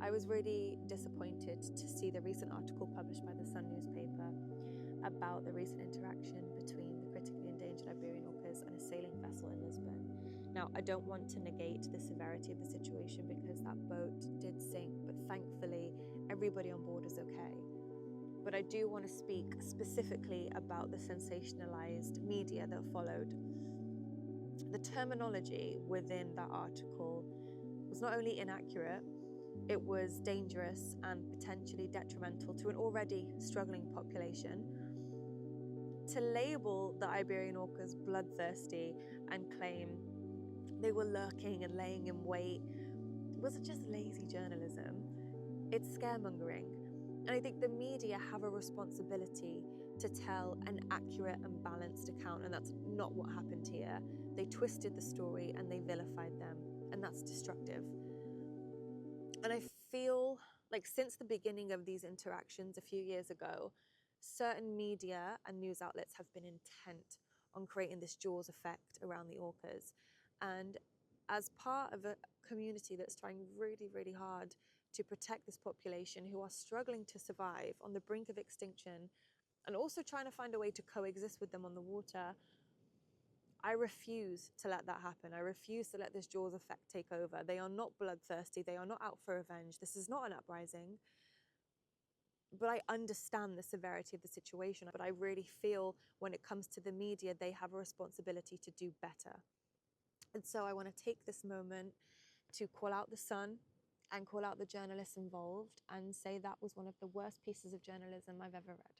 I was really disappointed to see the recent article published by the Sun newspaper about the recent interaction between the critically endangered Iberian orcas and a sailing vessel in Lisbon. Now, I don't want to negate the severity of the situation because that boat did sink, but thankfully everybody on board is okay. But I do want to speak specifically about the sensationalized media that followed. The terminology within that article was not only inaccurate, it was dangerous and potentially detrimental to an already struggling population. To label the Iberian orcas bloodthirsty and claim they were lurking and laying in wait wasn't just lazy journalism, it's scaremongering. And I think the media have a responsibility to tell an accurate and balanced account, and that's not what happened here. They twisted the story and they vilified them, and that's destructive. And I feel like since the beginning of these interactions a few years ago, certain media and news outlets have been intent on creating this Jaws effect around the orcas. And as part of a community that's trying really, really hard to protect this population who are struggling to survive on the brink of extinction and also trying to find a way to coexist with them on the water, I refuse to let that happen. I refuse to let this Jaws effect take over. They are not bloodthirsty. They are not out for revenge. This is not an uprising. But I understand the severity of the situation. But I really feel when it comes to the media, they have a responsibility to do better. And so I want to take this moment to call out the Sun and call out the journalists involved and say that was one of the worst pieces of journalism I've ever read.